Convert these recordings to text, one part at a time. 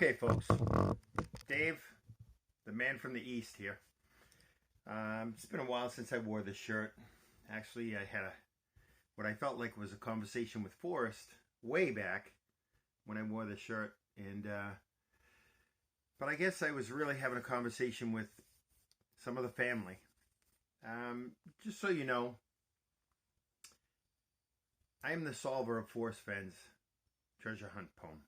Okay, folks. Dave, the man from the East here. It's been a while since I wore this shirt. Actually, I had what I felt like was a conversation with Forrest way back when I wore this shirt, but I guess I was really having a conversation with some of the family. Just so you know, I am the solver of Forrest Fenn's treasure hunt poem.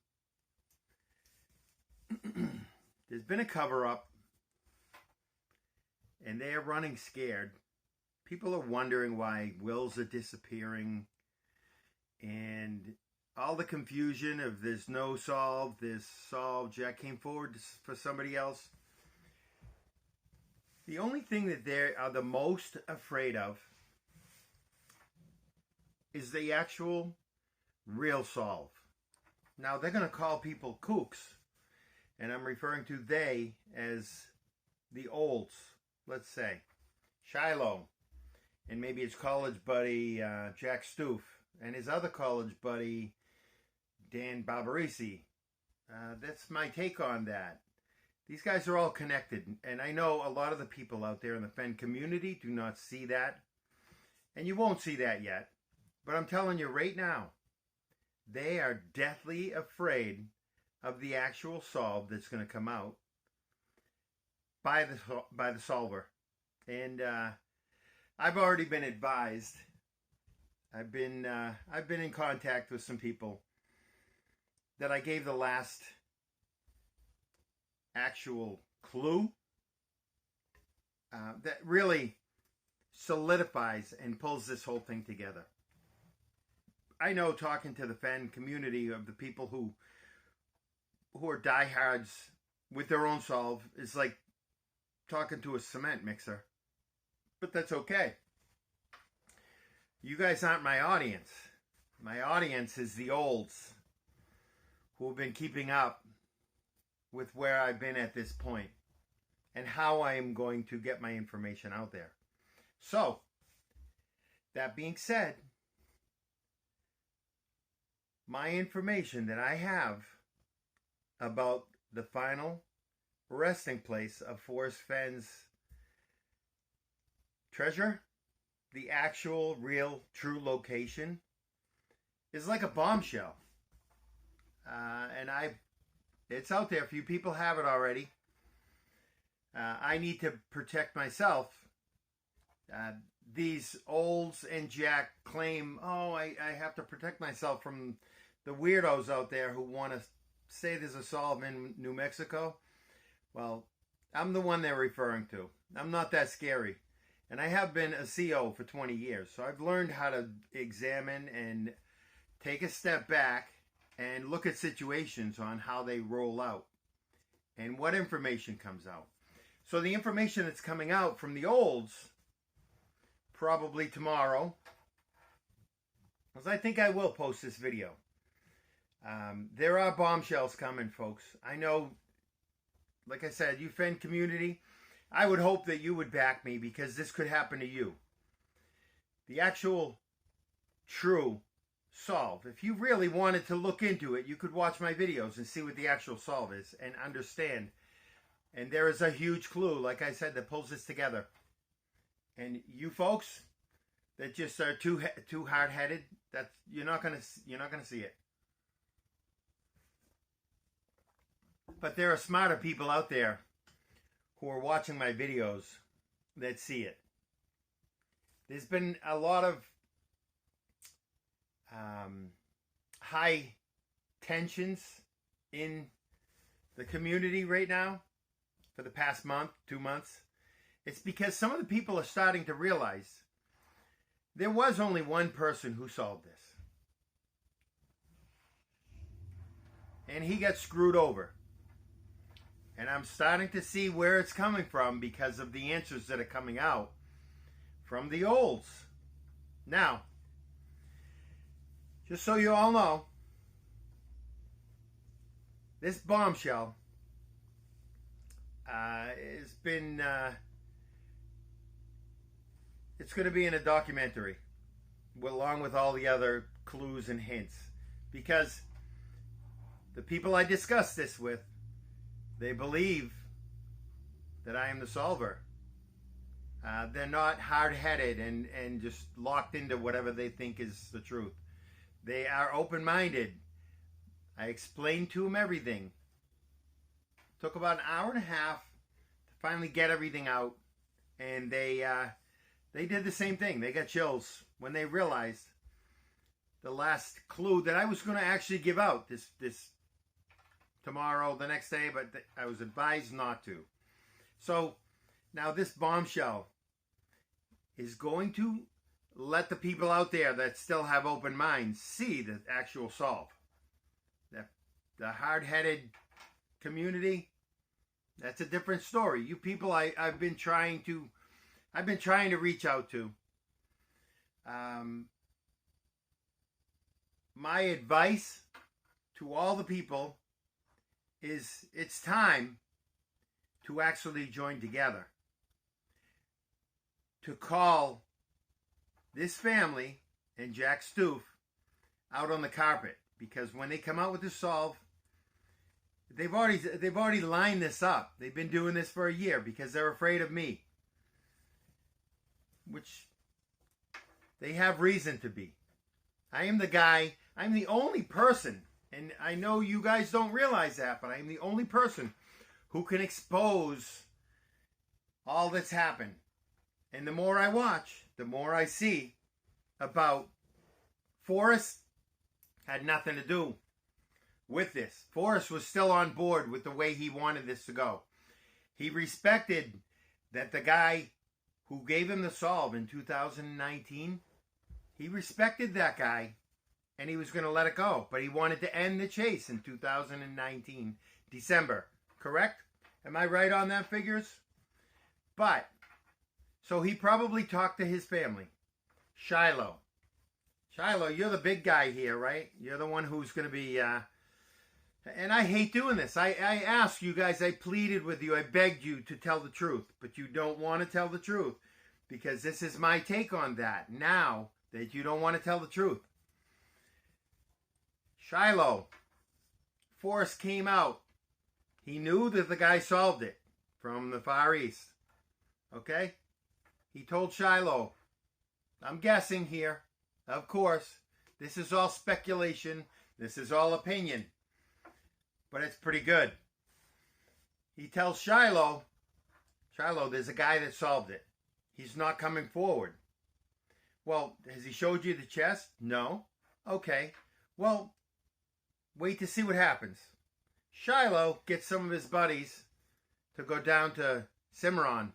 There's been a cover-up, and they are running scared. People are wondering why wills are disappearing, and all the confusion of there's no solved, there's solved, Jack came forward for somebody else. The only thing that they are the most afraid of is the actual real solve. Now, they're going to call people kooks, and I'm referring to they as the olds, let's say. Shiloh, and maybe his college buddy, Jack Stoof, and his other college buddy, Dan Barbarisi. That's my take on that. These guys are all connected, and I know a lot of the people out there in the Fenn community do not see that, and you won't see that yet. But I'm telling you right now, they are deathly afraid of the actual solve that's going to come out by the solver. And I've already been advised. I've been in contact with some people that I gave the last actual clue that really solidifies and pulls this whole thing together. I know, talking to the Fenn community, of the people who are diehards with their own solve, is like talking to a cement mixer. But that's okay. You guys aren't my audience. My audience is the olds who have been keeping up with where I've been at this point and how I am going to get my information out there. So, that being said, my information that I have about the final resting place of Forrest Fenn's treasure, the actual, real, true location, is like a bombshell. And it's out there. A few people have it already. I need to protect myself. These olds and Jack claim, I have to protect myself from the weirdos out there who want to say there's a solve in New Mexico. Well, I'm the one they're referring to. I'm not that scary. And I have been a CO for 20 years. So I've learned how to examine and take a step back and look at situations on how they roll out and what information comes out. So the information that's coming out from the olds, probably tomorrow, because I think I will post this video. There are bombshells coming, folks. I know, like I said, you Fenn community, I would hope that you would back me, because this could happen to you. The actual true solve. If you really wanted to look into it, you could watch my videos and see what the actual solve is and understand. And there is a huge clue, like I said, that pulls this together. And you folks that just are too hard-headed, that's you're not gonna see it. But there are smarter people out there who are watching my videos that see it. There's been a lot of high tensions in the community right now for the past month, 2 months. It's because some of the people are starting to realize there was only one person who solved this. And he got screwed over. And I'm starting to see where it's coming from because of the answers that are coming out from the olds. Now, just so you all know, this bombshell has been, it's going to be in a documentary along with all the other clues and hints, because the people I discussed this with They believe that I am the solver. They're not hard-headed and just locked into whatever they think is the truth. They are open-minded. I explained to them everything. Took about an hour and a half to finally get everything out, and they did the same thing. They got chills when they realized the last clue that I was going to actually give out this tomorrow, the next day, but I was advised not to. So now this bombshell is going to let the people out there that still have open minds see the actual solve. The hard-headed community, that's a different story. You people I've been trying to reach out to. My advice to all the people is it's time to actually join together. To call this family and Jack Stoof out on the carpet, because when they come out with the solve, they've already lined this up. They've been doing this for a year because they're afraid of me, which they have reason to be. I am the guy. I'm the only person, and I know you guys don't realize that, but I'm the only person who can expose all that's happened. And the more I watch, the more I see about Forrest had nothing to do with this. Forrest was still on board with the way he wanted this to go. He respected that the guy who gave him the solve in 2019, he respected that guy, and he was going to let it go. But he wanted to end the chase in 2019, December. Correct? Am I right on that, figures? But, so he probably talked to his family. Shiloh, you're the big guy here, right? You're the one who's going to be, and I hate doing this. I asked you guys, I pleaded with you, I begged you to tell the truth, but you don't want to tell the truth because this is my take on that now that you don't want to tell the truth. Shiloh, Forrest came out. He knew that the guy solved it from the Far East. Okay? He told Shiloh, I'm guessing here, of course, this is all speculation, this is all opinion, but it's pretty good. He tells Shiloh, there's a guy that solved it. He's not coming forward. Well, has he showed you the chest? No. Okay. Well, wait to see what happens. Shiloh gets some of his buddies to go down to Cimarron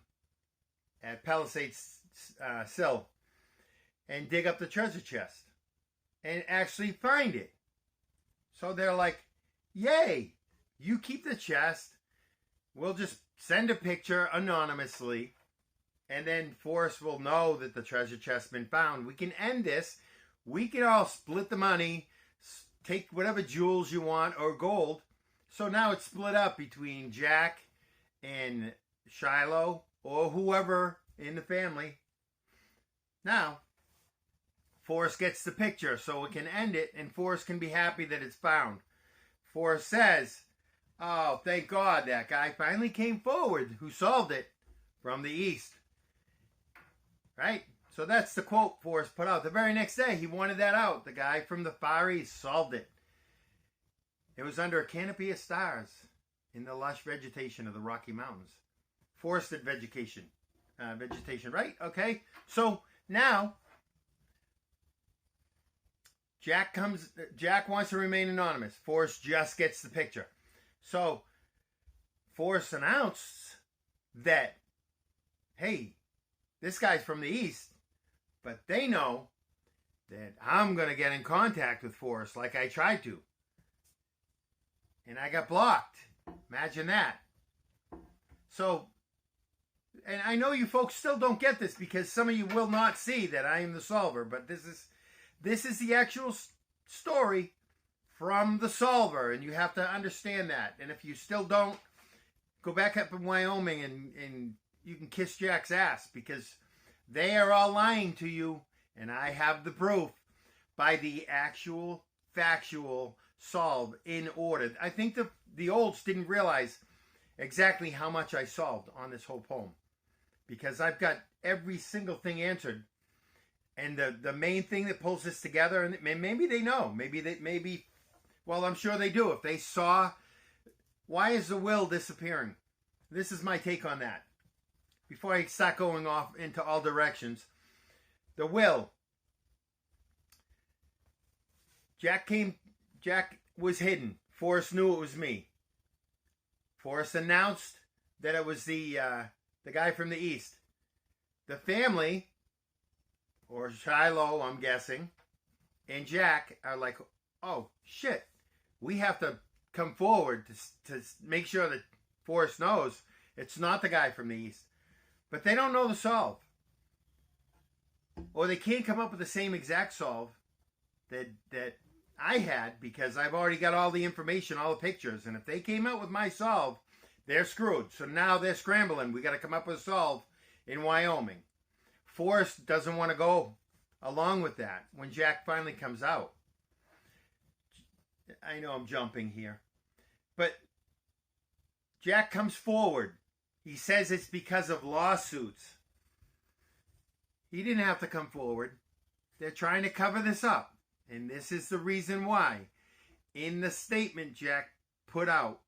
at Palisades Sill and dig up the treasure chest and actually find it. So they're like, yay, you keep the chest. We'll just send a picture anonymously, and then Forrest will know that the treasure chest's been found. We can end this. We can all split the money, take whatever jewels you want or gold. So now it's split up between Jack and Shiloh or whoever in the family. Now, Forrest gets the picture so it can end it, and Forrest can be happy that it's found. Forrest says, oh, thank God that guy finally came forward who solved it from the East. Right? So that's the quote Forrest put out. The very next day, he wanted that out. The guy from the Far East solved it. It was under a canopy of stars in the lush vegetation of the Rocky Mountains. Forested vegetation, right? Okay. So now Jack wants to remain anonymous. Forrest just gets the picture. So Forrest announced that, hey, this guy's from the East, but they know that I'm going to get in contact with Forrest like I tried to. And I got blocked. Imagine that. So, and I know you folks still don't get this because some of you will not see that I am the solver, but this is the actual story from the solver, and you have to understand that. And if you still don't, go back up in Wyoming and you can kiss Jack's ass because they are all lying to you, and I have the proof by the actual factual solve in order. I think the olds didn't realize exactly how much I solved on this whole poem, because I've got every single thing answered. And the main thing that pulls this together, and maybe they know, well, I'm sure they do. If they saw, why is the will disappearing? This is my take on that. Before I start going off into all directions, the will. Jack was hidden. Forrest knew it was me. Forrest announced that it was the guy from the east. The family, or Shiloh, I'm guessing, and Jack are like, oh, shit. We have to come forward to make sure that Forrest knows it's not the guy from the east. But they don't know the solve. Or they can't come up with the same exact solve that I had, because I've already got all the information, all the pictures. And if they came out with my solve, they're screwed. So now they're scrambling. We got to come up with a solve in Wyoming. Forrest doesn't want to go along with that when Jack finally comes out. I know I'm jumping here. But Jack comes forward. He says it's because of lawsuits. He didn't have to come forward. They're trying to cover this up. And this is the reason why. In the statement Jack put out,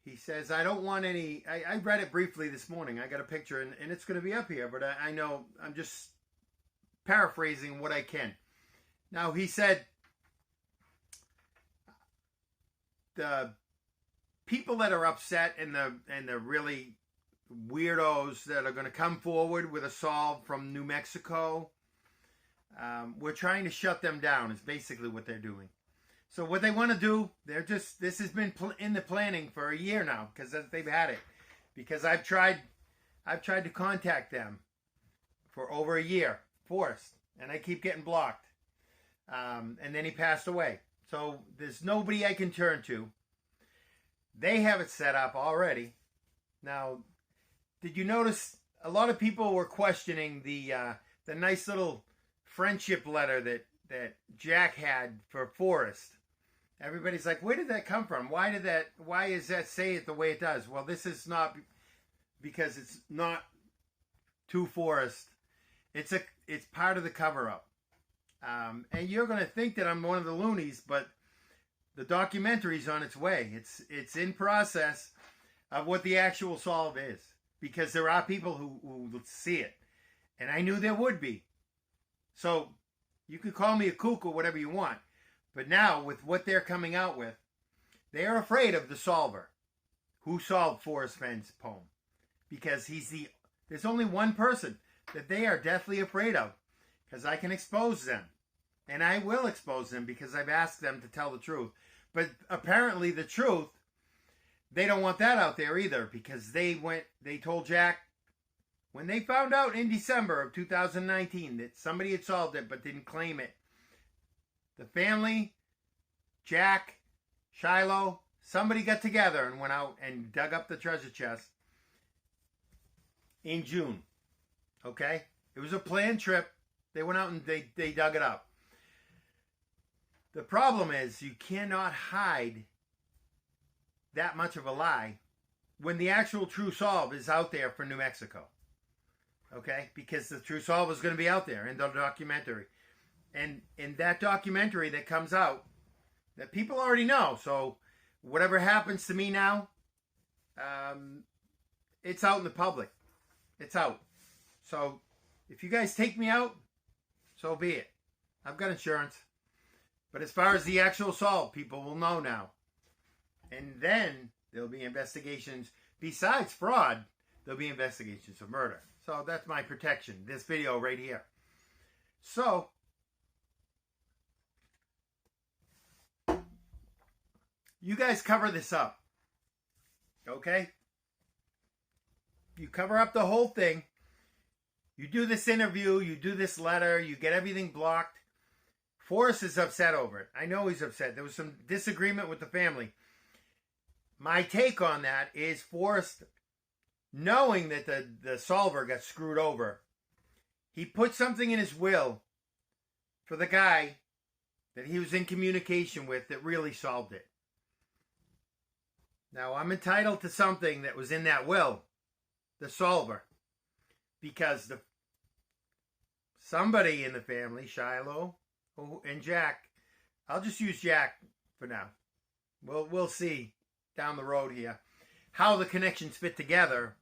he says, I don't want any... I read it briefly this morning. I got a picture, and it's going to be up here. But I know I'm just paraphrasing what I can. Now, he said, the people that are upset and the really weirdos that are going to come forward with a solve from New Mexico, we're trying to shut them down is basically what they're doing. So what they want to do, this has been in the planning for a year now, because they've had it. Because I've tried to contact them for over a year, Forrest, and I keep getting blocked. And then he passed away. So there's nobody I can turn to. They have it set up already. Now, did you notice a lot of people were questioning the nice little friendship letter that Jack had for Forrest? Everybody's like, where did that come from? Why is that say it the way it does? Well, this is not because it's not to Forrest. It's part of the cover-up. And you're going to think that I'm one of the loonies, but the documentary's on its way. It's in process of what the actual solve is, because there are people who see it, and I knew there would be. So you could call me a kook or whatever you want, but now with what they're coming out with, they are afraid of the solver, who solved Forrest Fenn's poem, because there's only one person that they are deathly afraid of, because I can expose them. And I will expose them because I've asked them to tell the truth. But apparently the truth, they don't want that out there either, because they told Jack, when they found out in December of 2019 that somebody had solved it but didn't claim it, the family, Jack, Shiloh, somebody got together and went out and dug up the treasure chest in June. Okay? It was a planned trip. They went out and they dug it up. The problem is you cannot hide that much of a lie when the actual true solve is out there for New Mexico. Okay? Because the true solve is going to be out there in the documentary. And in that documentary that comes out, that people already know. So whatever happens to me now, it's out in the public. It's out. So if you guys take me out, so be it. I've got insurance. But as far as the actual solve, people will know now. And then there'll be investigations. Besides fraud, there'll be investigations of murder. So that's my protection. This video right here. So, you guys cover this up. Okay? You cover up the whole thing. You do this interview. You do this letter. You get everything blocked. Forrest is upset over it. I know he's upset. There was some disagreement with the family. My take on that is Forrest, knowing that the solver got screwed over, he put something in his will for the guy that he was in communication with that really solved it. Now, I'm entitled to something that was in that will, the solver, because somebody in the family, Shiloh and Jack, I'll just use Jack for now. We'll see down the road here how the connections fit together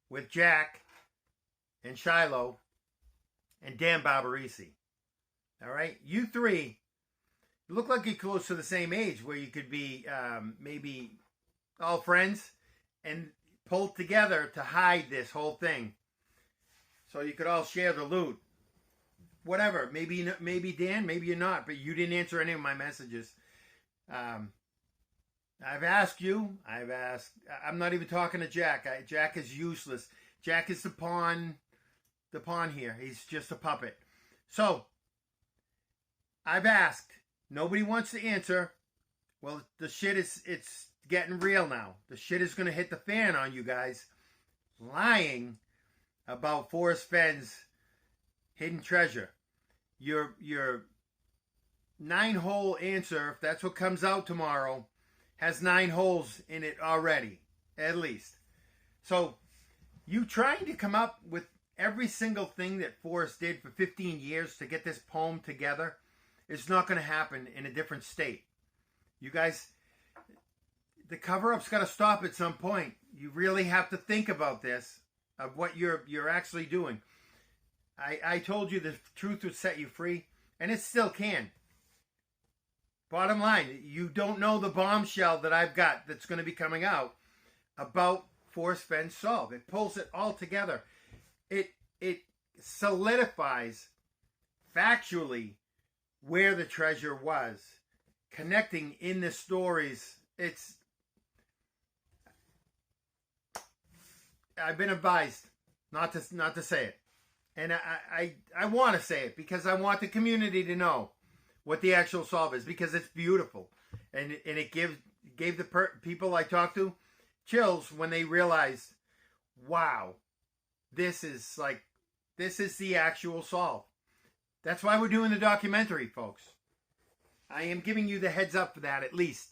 with Jack and Shiloh and Dan Barbarisi. All right, you three look like you're close to the same age, where you could be maybe all friends and pull together to hide this whole thing, so you could all share the loot. Whatever, maybe Dan, maybe you're not, but you didn't answer any of my messages. I've asked you. I'm not even talking to Jack. Jack is useless. Jack is the pawn here. He's just a puppet. So, I've asked. Nobody wants to answer. Well, the shit it's getting real now. The shit is going to hit the fan on you guys. Lying about Forrest Fenn's hidden treasure. Your 9-hole answer, if that's what comes out tomorrow, has 9 holes in it already, at least. So, you trying to come up with every single thing that Forrest did for 15 years to get this poem together is not going to happen in a different state. You guys, the cover-up's got to stop at some point. You really have to think about this, of what you're actually doing. I told you the truth would set you free, and it still can. Bottom line, you don't know the bombshell that I've got that's going to be coming out about Forrest Fenn's solve. It pulls it all together. It solidifies factually where the treasure was, connecting in the stories. I've been advised not to say it. And I want to say it because I want the community to know what the actual solve is, because it's beautiful. And it gave the people I talked to chills when they realized, wow, this is the actual solve. That's why we're doing the documentary, folks. I am giving you the heads up for that, at least.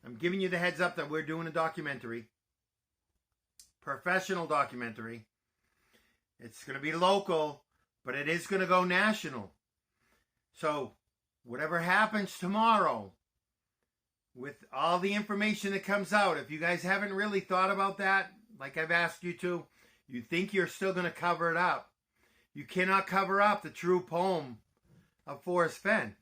I'm giving you the heads up that we're doing a documentary. Professional documentary. It's going to be local, but it is going to go national. So, whatever happens tomorrow, with all the information that comes out, if you guys haven't really thought about that, like I've asked you to, you think you're still going to cover it up. You cannot cover up the true poem of Forrest Fenn.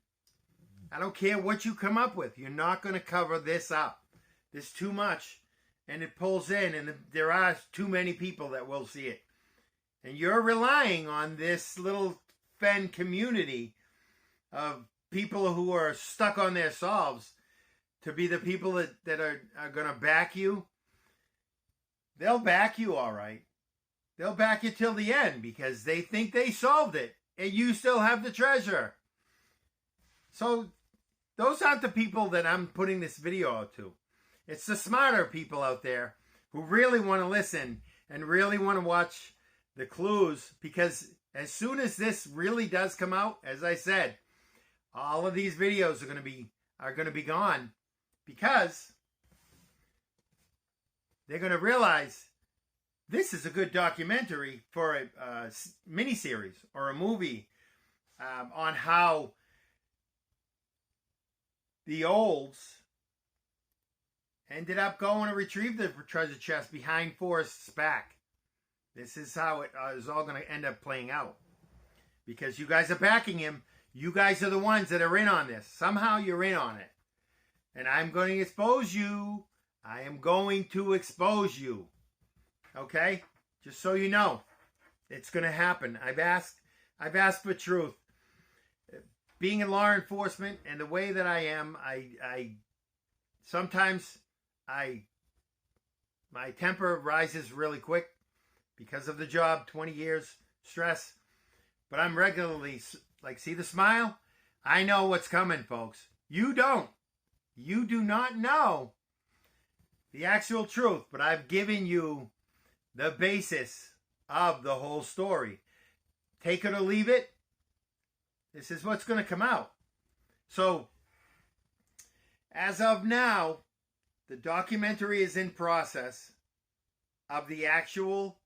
I don't care what you come up with. You're not going to cover this up. There's too much, and it pulls in, and there are too many people that will see it. And you're relying on this little Fenn community of people who are stuck on their solves to be the people that are going to back you. They'll back you all right. They'll back you till the end because they think they solved it and you still have the treasure. So those aren't the people that I'm putting this video out to. It's the smarter people out there who really want to listen and really want to watch the clues, because as soon as this really does come out, as I said, all of these videos are going to be gone, because they're going to realize this is a good documentary for a miniseries or a movie on how the olds ended up going to retrieve the treasure chest behind Forrest's back. This is how it is all going to end up playing out. Because you guys are backing him. You guys are the ones that are in on this. Somehow you're in on it. And I'm going to expose you. I am going to expose you. Okay? Just so you know. It's going to happen. I've asked for truth. Being in law enforcement and the way that I am, sometimes my temper rises really quick. Because of the job, 20 years, stress. But I'm regularly, see the smile? I know what's coming, folks. You don't. You do not know the actual truth. But I've given you the basis of the whole story. Take it or leave it. This is what's going to come out. So, as of now, The documentary is in process of the actual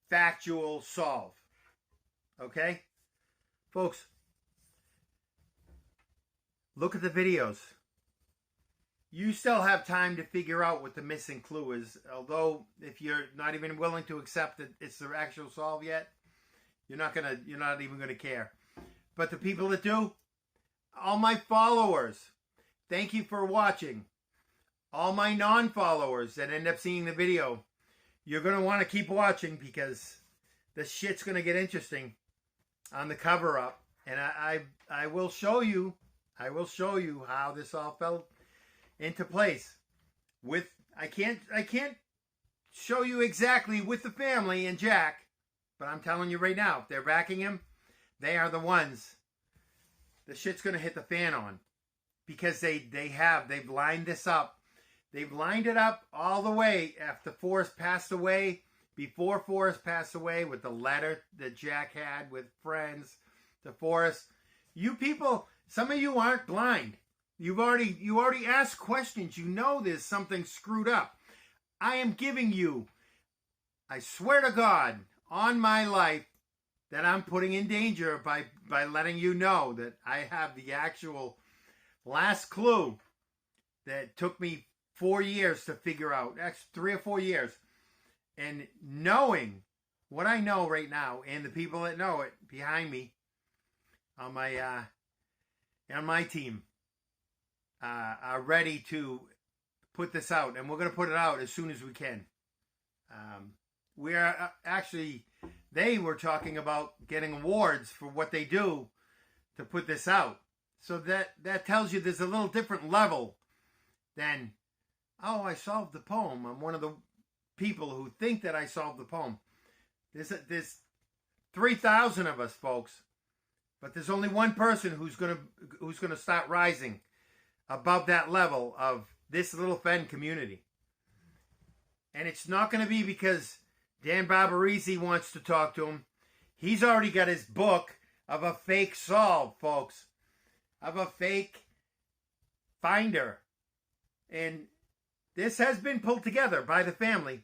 factual solve. Okay? Folks, look at the videos. You still have time to figure out what the missing clue is. Although, if you're not even willing to accept that it's the actual solve yet, you're not even gonna care. But the people that do, all my followers, thank you for watching. All my non-followers that end up seeing the video, you're gonna want to keep watching because the shit's gonna get interesting on the cover up, and I will show you. I will show you how this all fell into place. I can't show you exactly with the family and Jack, but I'm telling you right now, if they're backing him, they are the ones the shit's gonna hit the fan on, because they've lined this up. They've lined it up all the way after Forrest passed away, before Forrest passed away, with the letter that Jack had with friends to Forrest. You people, some of you aren't blind. You already asked questions. You know there's something screwed up. I am giving you, I swear to God, on my life, that I'm putting in danger by letting you know that I have the actual last clue that took me 4 years to figure out. Actually, 3 or 4 years. And knowing what I know right now, and the people that know it behind me on my team are ready to put this out, and we're going to put it out as soon as we can. We are actually, they were talking about getting awards for what they do to put this out. So that tells you there's a little different level than, oh, I solved the poem. I'm one of the people who think that I solved the poem. There's 3,000 of us, folks, but there's only one person who's gonna start rising above that level of this little Fenn community. And it's not going to be because Dan Barbarisi wants to talk to him. He's already got his book of a fake solve, folks. Of a fake finder. And this has been pulled together by the family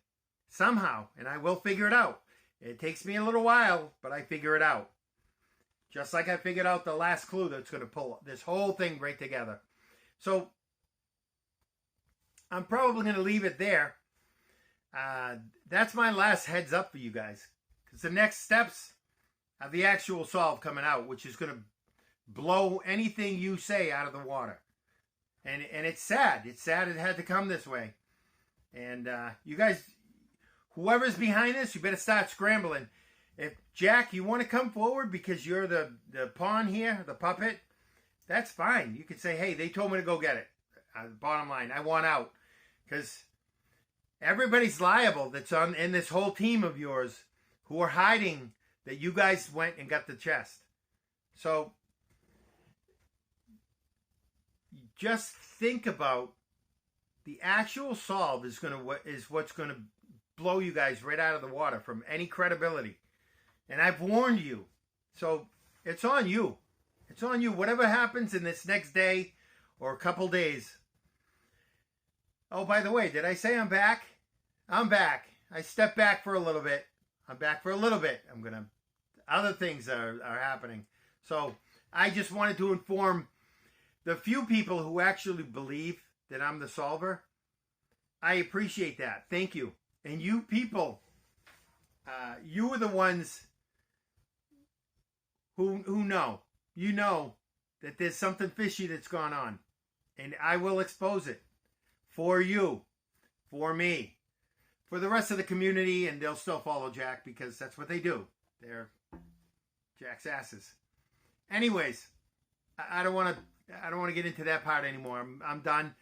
somehow. And I will figure it out. It takes me a little while, but I figure it out. Just like I figured out the last clue that's going to pull this whole thing right together. So, I'm probably going to leave it there. That's my last heads up for you guys. Because the next steps are the actual solve coming out, which is going to blow anything you say out of the water. And it's sad. It's sad it had to come this way. And you guys, whoever's behind this, you better start scrambling. If Jack, you want to come forward because you're the pawn here, the puppet, that's fine. You could say, hey, they told me to go get it. Bottom line, I want out. Because everybody's liable that's in this whole team of yours who are hiding that you guys went and got the chest. So, just think about the actual solve is what's going to blow you guys right out of the water from any credibility. And I've warned you. So, it's on you. It's on you. Whatever happens in this next day or a couple days. Oh, by the way, did I say I'm back? I'm back. I stepped back for a little bit. I'm back for a little bit. Other things are happening. So, I just wanted to inform the few people who actually believe that I'm the solver. I appreciate that. Thank you. And you people, you are the ones who know. You know that there's something fishy that's gone on. And I will expose it. For you. For me. For the rest of the community, and they'll still follow Jack because that's what they do. They're Jack's asses. Anyways, I don't want to get into that part anymore. I'm done.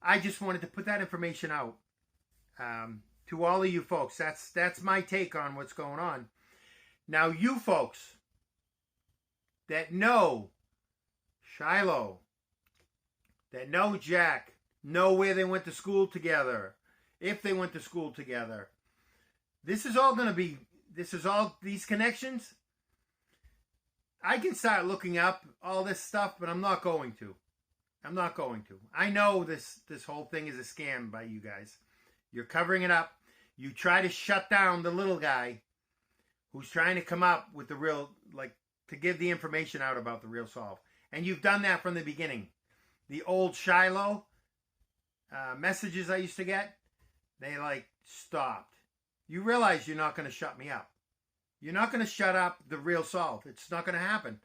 I just wanted to put that information out to all of you folks. That's my take on what's going on. Now, you folks that know Shiloh, that know Jack, know where they went to school together, if they went to school together. This is all these connections. I can start looking up all this stuff, but I'm not going to. I'm not going to. I know this whole thing is a scam by you guys. You're covering it up. You try to shut down the little guy who's trying to come up with the real, like, to give the information out about the real solve. And you've done that from the beginning. The old Shiloh messages I used to get, they like stopped. You realize you're not going to shut me up. You're not going to shut up the real solve. It's not going to happen.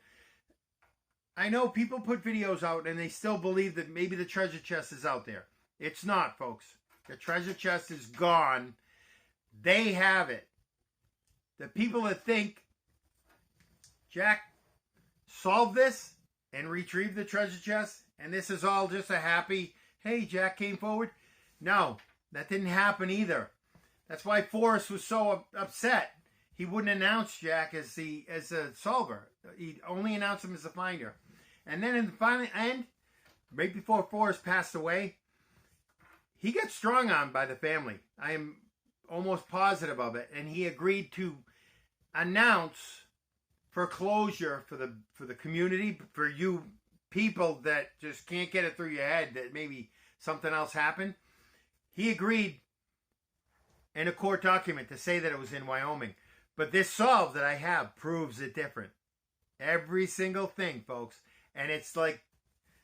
I know people put videos out and they still believe that maybe the treasure chest is out there. It's not, folks. The treasure chest is gone. They have it. The people that think Jack solved this and retrieved the treasure chest, and this is all just a happy, hey, Jack came forward. No, that didn't happen either. That's why Forrest was so upset. He wouldn't announce Jack as a solver. He'd only announce him as a finder. And then in the final end, right before Forrest passed away, he got strong on by the family. I am almost positive of it. And he agreed to announce for closure for the community, for you people that just can't get it through your head that maybe something else happened. He agreed in a court document to say that it was in Wyoming. But this solve that I have proves it different. Every single thing, folks. And it's like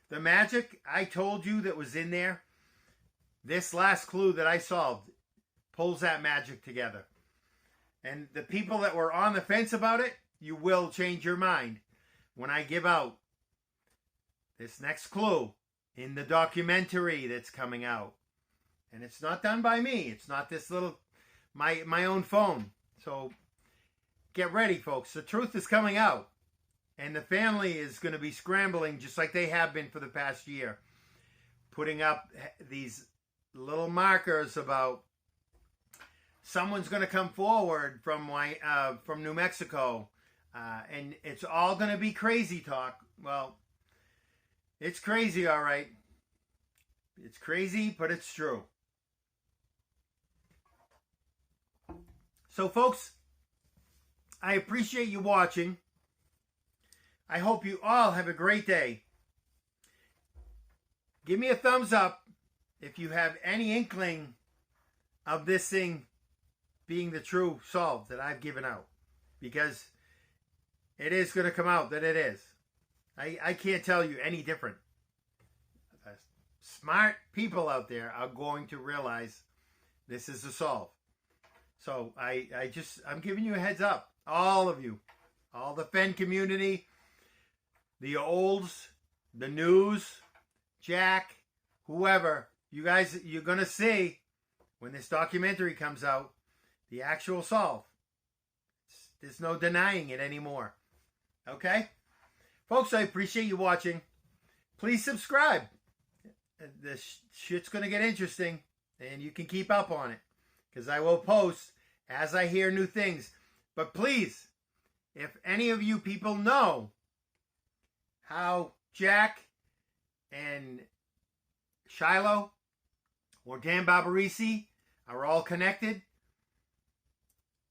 the magic I told you that was in there. This last clue that I solved pulls that magic together. And the people that were on the fence about it, you will change your mind when I give out this next clue in the documentary that's coming out. And it's not done by me. It's not this little, my own phone. So get ready, folks. The truth is coming out. And the family is going to be scrambling just like they have been for the past year. Putting up these little markers about someone's going to come forward from New Mexico. And it's all going to be crazy talk. Well, it's crazy, all right. It's crazy, but it's true. So, folks, I appreciate you watching. I hope you all have a great day. Give me a thumbs up if you have any inkling of this thing being the true solve that I've given out. Because it is going to come out that it is. I can't tell you any different. Smart people out there are going to realize this is the solve. So I'm giving you a heads up. All of you. All the Fenn community. The olds. The news. Jack. Whoever. You guys, you're going to see when this documentary comes out the actual solve. There's no denying it anymore. Okay? Folks, I appreciate you watching. Please subscribe. This shit's going to get interesting. And you can keep up on it. Because I will post as I hear new things. But please, if any of you people know how Jack and Shiloh or Dan Barbarisi are all connected,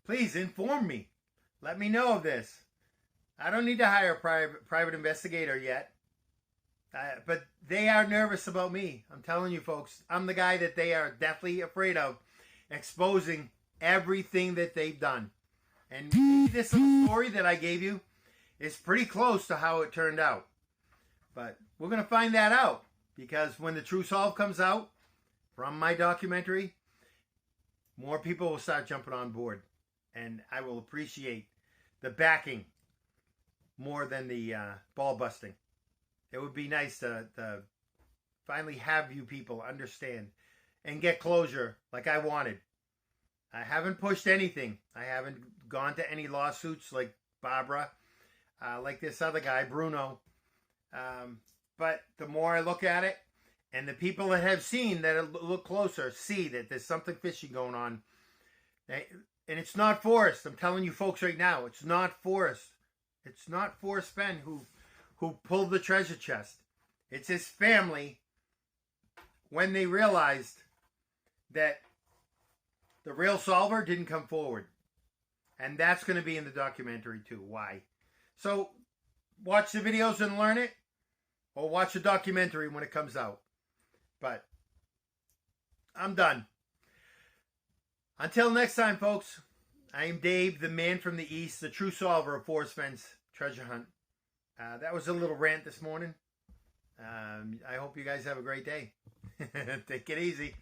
please inform me. Let me know of this. I don't need to hire a private investigator yet. But they are nervous about me. I'm telling you, folks. I'm the guy that they are deathly afraid of exposing everything that they've done. And maybe this little story that I gave you is pretty close to how it turned out. But we're going to find that out. Because when the true solve comes out from my documentary, more people will start jumping on board. And I will appreciate the backing more than the ball busting. It would be nice to finally have you people understand and get closure like I wanted. I haven't pushed anything. I haven't gone to any lawsuits like Barbara, like this other guy, Bruno. But the more I look at it, and the people that have seen that look closer see that there's something fishy going on. And it's not Forrest. I'm telling you folks right now, it's not Forrest. It's not Forrest Fenn who pulled the treasure chest. It's his family when they realized that the real solver didn't come forward. And that's going to be in the documentary too. Why? So watch the videos and learn it. or watch a documentary when it comes out. But I'm done. Until next time, folks, I am Dave, the man from the East, the true solver of Forest Fenn's treasure hunt. That was a little rant this morning. I hope you guys have a great day. Take it easy.